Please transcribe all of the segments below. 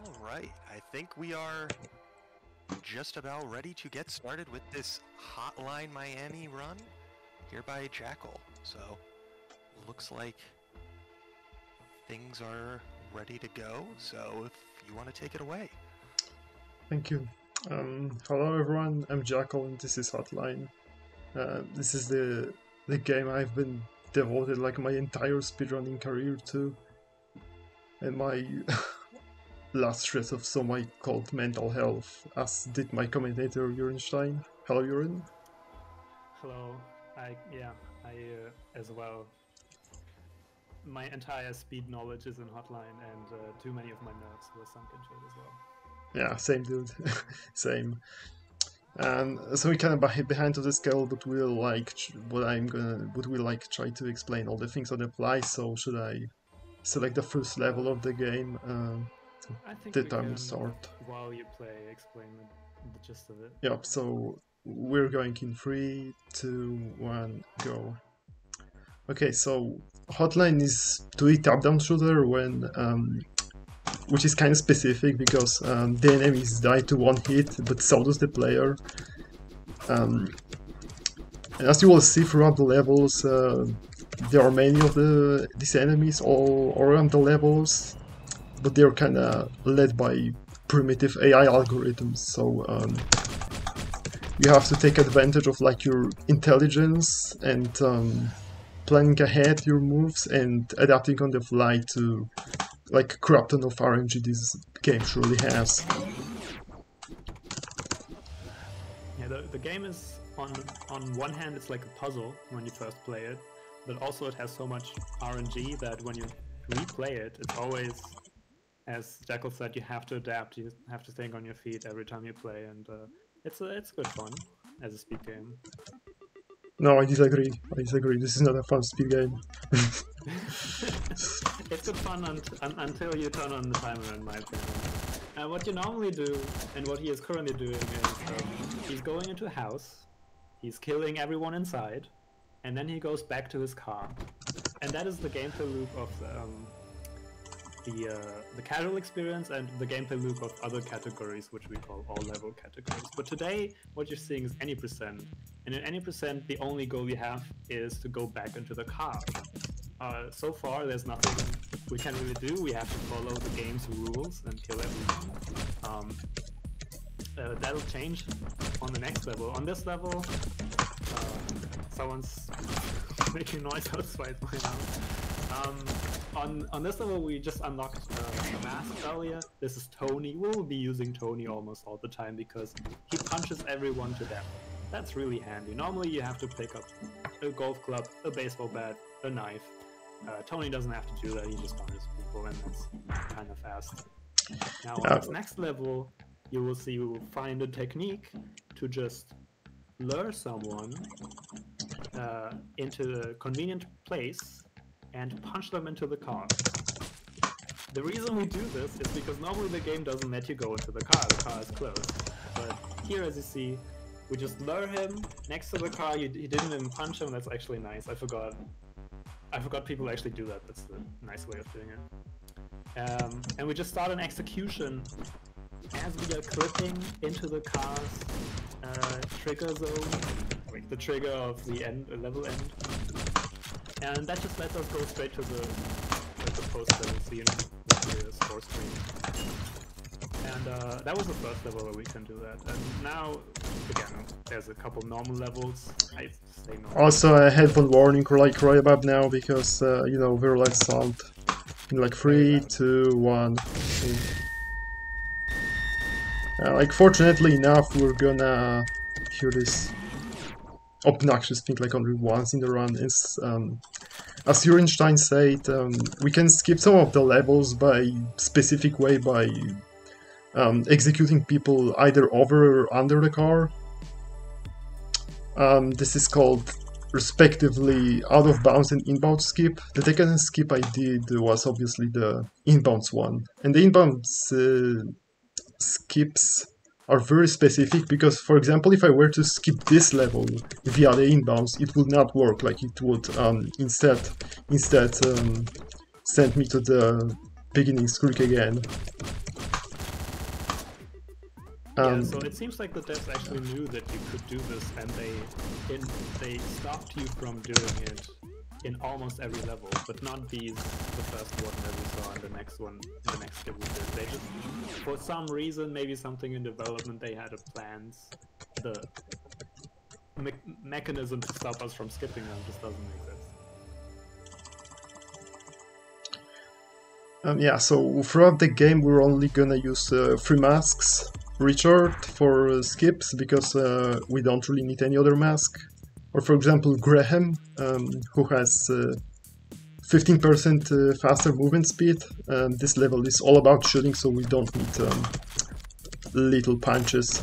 Alright, I think we are just about ready to get started with this Hotline Miami run here by Jackal. So, looks like things are ready to go, so if you want to take it away. Thank you. Hello everyone, I'm Jackal and this is Hotline. This is the game I've been devoted like my entire speedrunning career to. And my last shred of so I called mental health, as did my commentator Urenstein. Hello Uren. Hello. I as well. My entire speed knowledge is in Hotline, and too many of my nerves were sunk into it as well. Yeah, same dude. Same. So we kind of behind of the scale, but we'll like try to explain all the things on the fly. So should I select the first level of the game? I think the we time can, to start. While you play, explain the gist of it. Yep. So we're going in 3, 2, 1, go. Okay, so Hotline is 2D top-down shooter when which is kind of specific because the enemies die to one hit, but so does the player. And as you will see throughout the levels, there are many of these enemies all around the levels, but they're kind of led by primitive AI algorithms. So you have to take advantage of like your intelligence and planning ahead your moves and adapting on the fly to like crap ton of RNG this game surely has. Yeah, the game is on one hand it's like a puzzle when you first play it, but also it has so much RNG that when you replay it, it's always, as Jackal said, you have to adapt. You have to think on your feet every time you play, and it's good fun as a speed game. No, I disagree. This is not a fun speed game. It's good fun until you turn on the timer, in my opinion. What you normally do, and what he is currently doing, is he's going into a house, he's killing everyone inside, and then he goes back to his car. And that is the gameplay loop of the casual experience and the gameplay loop of other categories, which we call all-level categories. But today, what you're seeing is any percent. And in any percent, the only goal you have is to go back into the car. So far, there's nothing we can really do. We have to follow the game's rules and kill everyone. That'll change on the next level. On this level, someone's making noise outside my house. On this level, we just unlocked a mask earlier. This is Tony. We'll be using Tony almost all the time because he punches everyone to death. That's really handy. Normally, you have to pick up a golf club, a baseball bat, a knife. Tony doesn't have to do that. He just punches people, and that's kind of fast. Now, on this next level, you will see you will find a technique to just lure someone into a convenient place and punch them into the car. The reason we do this is because normally the game doesn't let you go into the car is closed. But here, as you see, we just lure him next to the car. He didn't even punch him. That's actually nice. I forgot people actually do that. That's the nice way of doing it. And we just start an execution as we are clipping into the car's trigger zone, like the trigger of the level end. And that just lets us go straight to the post level scene with the score screen. And that was the first level where we can do that. And now, again, there's a couple normal levels. I say normal. Also, a headphone warning like right about now because you know we're like sound in like 3, 2, 1. Like fortunately enough, we're gonna hear this obnoxious thing like only once in the run. Is as Urenstein said, we can skip some of the levels by specific way by executing people either over or under the car. This is called respectively out of bounds and inbound skip. The second skip I did was obviously the inbounds one, and the inbounds skips are very specific because, for example, if I were to skip this level via the inbounds, it would not work. Like it would instead send me to the beginning screen again. Yeah, so it seems like the devs actually knew that you could do this, and they stopped you from doing it in almost every level, but not the first one that we saw and the next one, the next skip we did. They just, for some reason, maybe something in development, they had plans. The mechanism to stop us from skipping them just doesn't exist. Yeah, so throughout the game we're only gonna use 3 masks. Richard for skips, because we don't really need any other mask. Or for example Graham, who has 15% faster movement speed. This level is all about shooting, so we don't need little punches.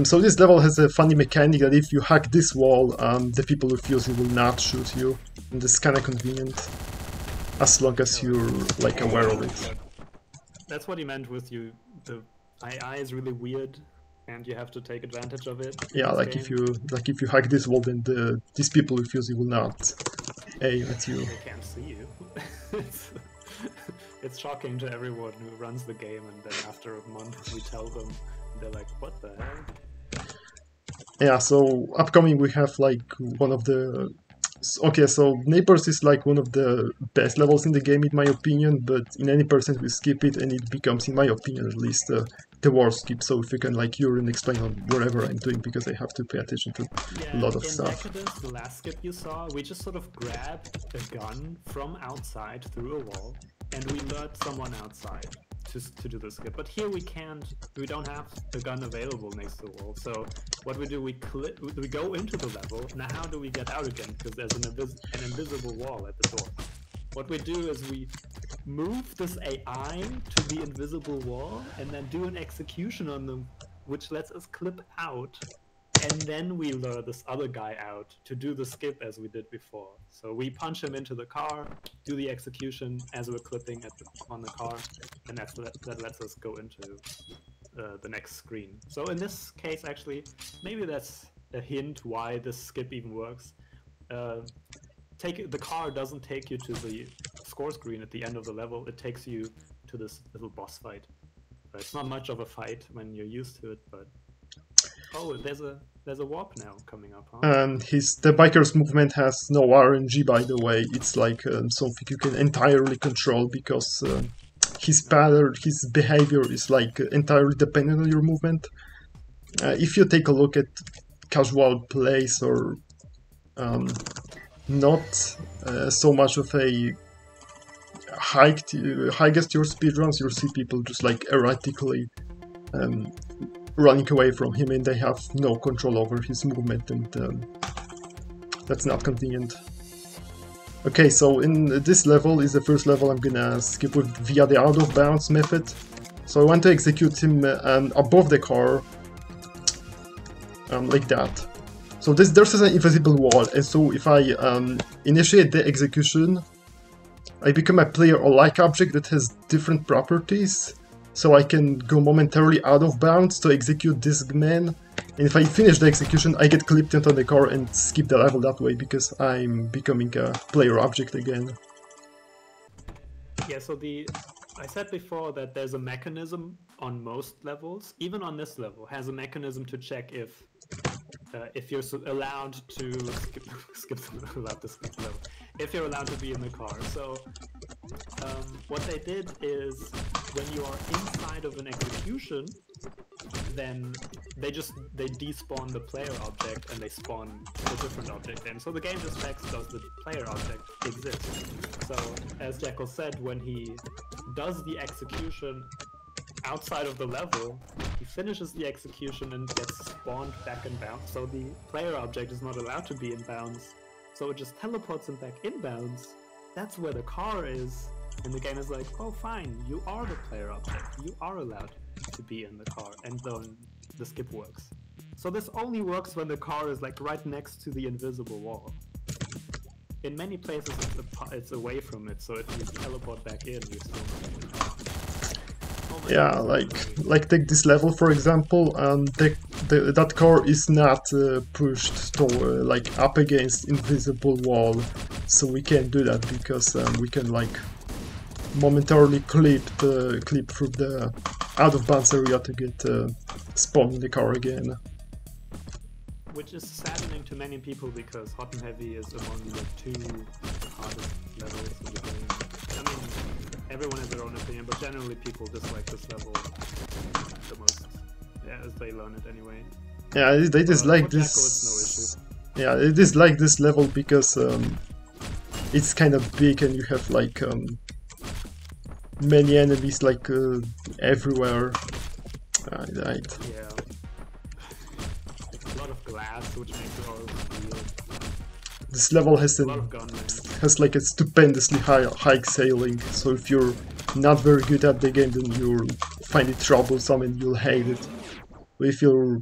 So this level has a funny mechanic that if you hack this wall, the people who fuse it will not shoot you. And this is kinda convenient, as long as you're like aware of it. That's what he meant with the AI is really weird, and you have to take advantage of it. Yeah, like if you hack this wall, then these people who fuse it will not aim at you. They can't see you. It's shocking to everyone who runs the game, and then after a month we tell them, they're like, what the hell? Yeah, so upcoming we have like one of the... Okay, so Neighbors is like one of the best levels in the game in my opinion, but in any percent we skip it and it becomes, in my opinion at least, the worst skip. So if you can like urine explain on whatever I'm doing, because I have to pay attention to a lot of stuff. In Decadence, the last skip you saw, we just sort of grabbed a gun from outside through a wall and we lured someone outside to do the skip. But here we don't have the gun available next to the wall. So what we do, we go into the level. Now how do we get out again? Because there's an invisible wall at the door. What we do is we move this AI to the invisible wall and then do an execution on them, which lets us clip out. And then we lure this other guy out to do the skip as we did before. So we punch him into the car, do the execution as we're clipping on the car, and that lets us go into the next screen. So in this case, actually, maybe that's a hint why this skip even works. The car doesn't take you to the score screen at the end of the level. It takes you to this little boss fight. It's not much of a fight when you're used to it, but... Oh, there's a warp now coming up, huh? The biker's movement has no RNG, by the way. It's like something you can entirely control, because his pattern, his behavior is like entirely dependent on your movement. If you take a look at casual plays or not so much of a highest your speedruns, you'll see people just like erratically running away from him, and they have no control over his movement, and that's not convenient. Okay, so in this level is the first level I'm gonna skip via the out of bounds method. So I want to execute him above the car, like that. So there's an invisible wall, and so if I initiate the execution, I become a player or like object that has different properties. So I can go momentarily out of bounds to execute this man, and if I finish the execution I get clipped into the car and skip the level that way, because I'm becoming a player object again. Yeah, so I said before that there's a mechanism on most levels, even on this level, has a mechanism to check if you're allowed to skip the level, if you're allowed to be in the car. So what they did is, when you are inside of an execution, then they despawn the player object and they spawn a different object in. So the game just checks, does the player object exist? So as Jekyll said, when he does the execution outside of the level, he finishes the execution and gets spawned back in bounds. So the player object is not allowed to be in bounds. So it just teleports him back in bounds. That's where the car is. And the game is like, oh fine, you are the player object. You are allowed to be in the car. And then the skip works. So this only works when the car is like right next to the invisible wall. In many places it's away from it, so if you teleport back in, you're still not in the car. Yeah, like take this level for example, that car is not pushed to like up against invisible wall, so we can't do that because we can like momentarily clip through the out of bounds area to get spawned in the car again. Which is saddening to many people because Hot and Heavy is among the 2 hardest levels in the game. I mean, everyone has their own opinion, but generally people dislike this level the most. Yeah, as they learn it anyway. Yeah, they dislike this. JACK4L, it's no issue. Yeah, they dislike this level because it's kind of big and you have like many enemies like everywhere. Right. Yeah. A lot of glass, which makes it all weird. This level has A lot of gunmen. like a stupendously high sailing, so if you're not very good at the game, then you'll find it troublesome and you'll hate it. But if you're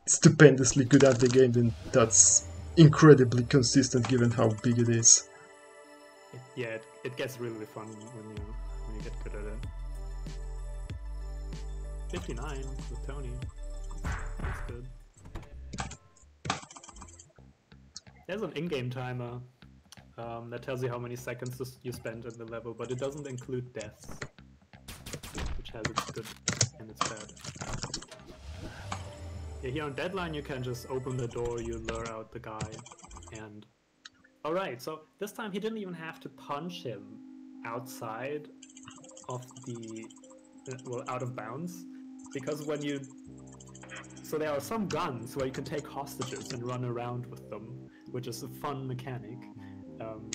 stupendously good at the game, then that's incredibly consistent given how big it is. Yeah, it gets really fun when you get good at it. 59 with Tony. That's good. There's an in-game timer that tells you how many seconds you spend in the level, but it doesn't include deaths, which has its good and its bad. Yeah, here on Deadline you can just open the door, you lure out the guy, and... Alright, so this time he didn't even have to punch him outside of the... well, out of bounds, because when you... So there are some guns where you can take hostages and run around with them, which is a fun mechanic.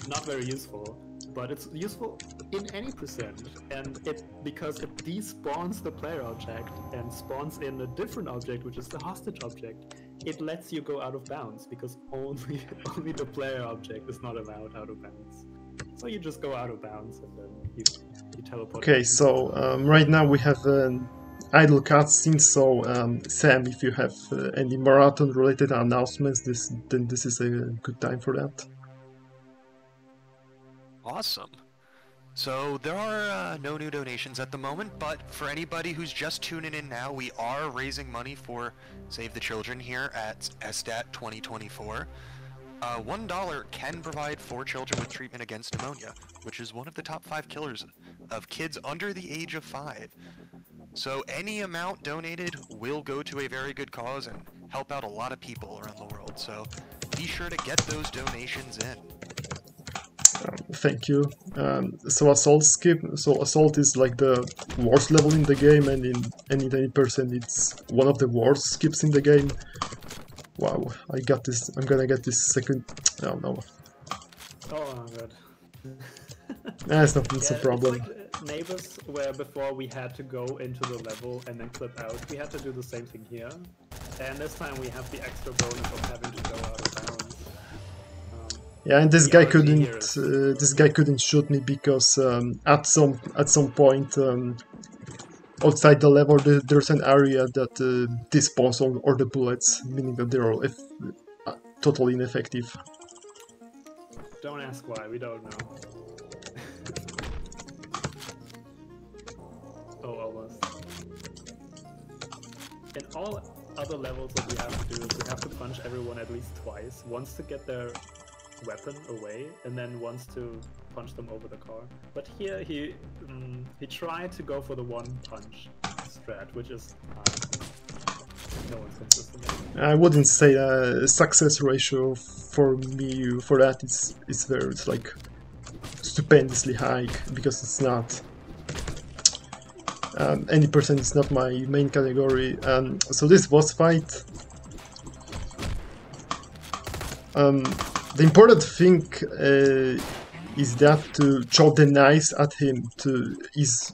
Not very useful, but it's useful in any percent, and because it despawns the player object and spawns in a different object, which is the hostage object, it lets you go out of bounds, because only the player object is not allowed out of bounds. So you just go out of bounds and then you teleport. Okay, so right now we have an idle cutscene, so Sam, if you have any marathon related announcements, then this is a good time for that. Awesome. So there are no new donations at the moment, but for anybody who's just tuning in now, we are raising money for Save the Children here at SDAT 2024. $1 can provide 4 children with treatment against pneumonia, which is one of the top 5 killers of kids under the age of 5. So any amount donated will go to a very good cause and help out a lot of people around the world. So be sure to get those donations in. Thank you. So Assault is like the worst level in the game, and in 80% it's one of the worst skips in the game. Wow, I got this. I'm gonna get this second. Oh no. Oh my god. It's not a problem. It's like Neighbors, where before we had to go into the level and then clip out. We had to do the same thing here, and this time we have the extra bonus of having to go out of bounds. Yeah, and this guy couldn't shoot me because at some point outside the level there's an area that despawns all the bullets, meaning that they're all totally ineffective. Don't ask why, we don't know. Oh, almost. In all other levels, what we have to do is we have to punch everyone at least twice. Once to get their weapon away, and then once to punch them over the car. But here he tried to go for the one punch strat, which is no one's consistent. I wouldn't say a success ratio for me for that it's like stupendously high, because it's not any percent is not my main category. So this boss fight, the important thing is that to throw the knives at him is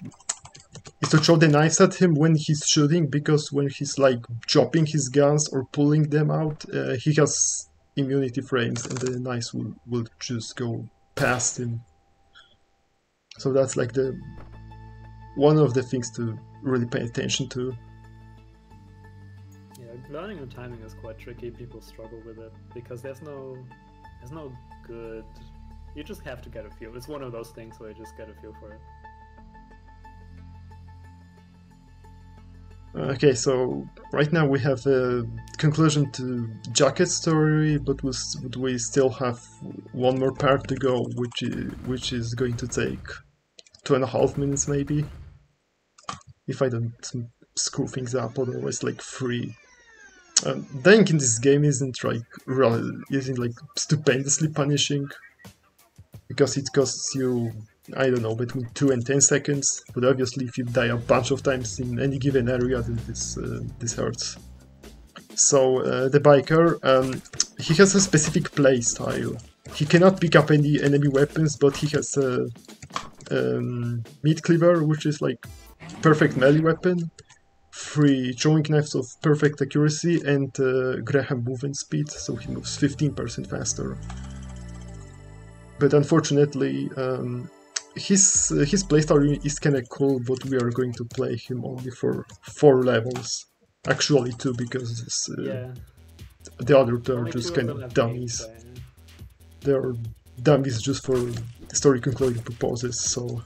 to throw the knives at him when he's shooting, because when he's like dropping his guns or pulling them out, he has immunity frames and the knives will just go past him. So that's like one of the things to really pay attention to. Yeah, learning the timing is quite tricky. People struggle with it because there's no good... You just have to get a feel. It's one of those things where you just get a feel for it. Okay, so right now we have a conclusion to Jacket's story, but we still have one more part to go, which is going to take 2.5 minutes maybe. If I don't screw things up, otherwise like 3. Dying in this game isn't like stupendously punishing, because it costs you, I don't know, between 2 and 10 seconds. But obviously, if you die a bunch of times in any given area, then this hurts. So the biker, he has a specific play style. He cannot pick up any enemy weapons, but he has a meat cleaver, which is like perfect melee weapon, 3 throwing knives of perfect accuracy, and Graham movement speed, so he moves 15% faster. But unfortunately, his playstyle is kinda cool, but we are going to play him only for 4 levels. Actually 2, because the other 2 are just kind of dummies. They are dummies just for story concluding purposes, so...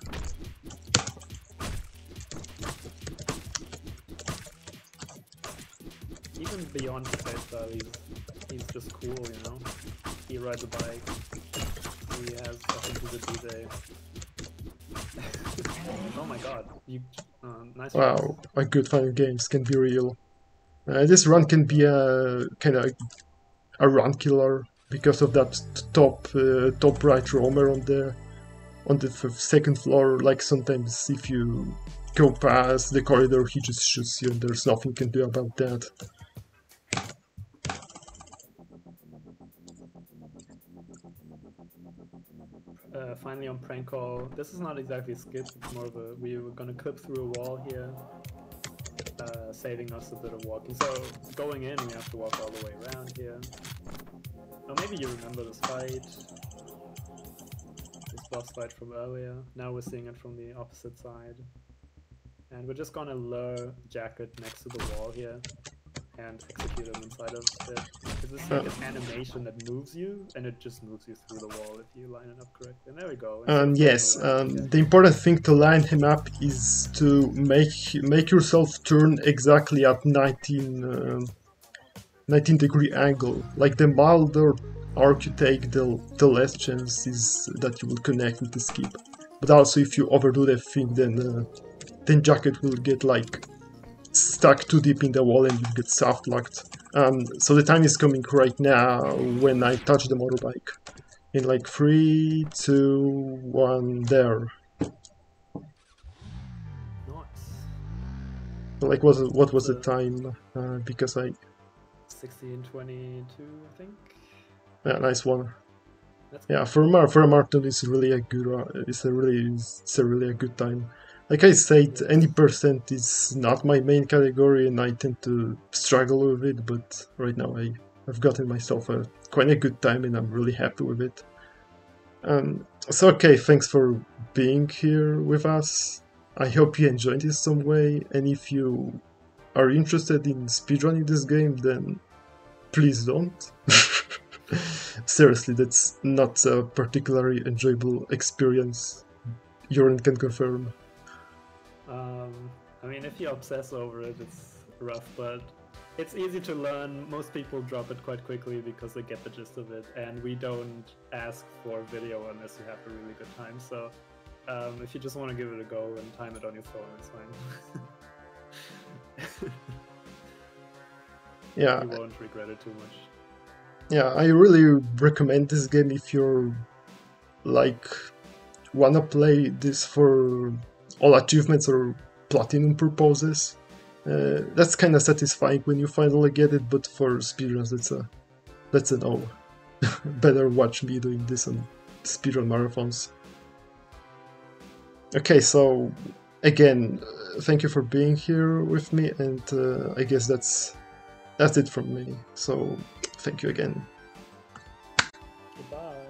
Even beyond the playstyle, he's just cool, you know? He rides a bike, he has nothing to the DJ. Oh my god, nice. Wow, a good fun games can be real. This run can be a kinda a run killer because of that top right roamer on the 2nd floor. Like sometimes if you go past the corridor, he just shoots you and there's nothing you can do about that. Finally on prank call, this is not exactly a skip, it's more of a, we were gonna clip through a wall here, saving us a bit of walking. So going in, we have to walk all the way around here. Or maybe you remember this fight, this boss fight from earlier. Now we're seeing it from the opposite side. And we're just gonna lure Jacket next to the wall here and execute him inside of it. It's this like an animation that moves you, and it just moves you through the wall if you line it up correctly. And there we go. Yes, the important thing to line him up is to make yourself turn exactly at 19 degree angle. Like the milder arc you take, the less chance is that you will connect with the skip. But also if you overdo that thing, then Jacket will get like stuck too deep in the wall and you get soft locked. So the time is coming right now when I touch the motorbike. In like 3, 2, 1, there. Nice. Like what was the time? Because I 16:22, I think. Yeah, nice one. That's yeah, for a marathon, it's really a good. It's a really a good time. Like I said, any percent is not my main category, and I tend to struggle with it. But right now, I've gotten myself quite a good time, and I'm really happy with it. So okay, thanks for being here with us. I hope you enjoyed it some way, and if you are interested in speedrunning this game, then please don't. Seriously, that's not a particularly enjoyable experience. Yoren can confirm. I mean, if you obsess over it, it's rough, but it's easy to learn. Most people drop it quite quickly because they get the gist of it, and we don't ask for video unless you have a really good time. So if you just want to give it a go and time it on your phone, it's fine. Yeah, you won't regret it too much. Yeah, I really recommend this game if you're like wanna play this for all achievements or platinum purposes. That's kind of satisfying when you finally get it, but for speedruns, that's a no. Better watch me doing this on speedrun marathons. Okay, so again, thank you for being here with me, and I guess that's it from me. So thank you again. Goodbye.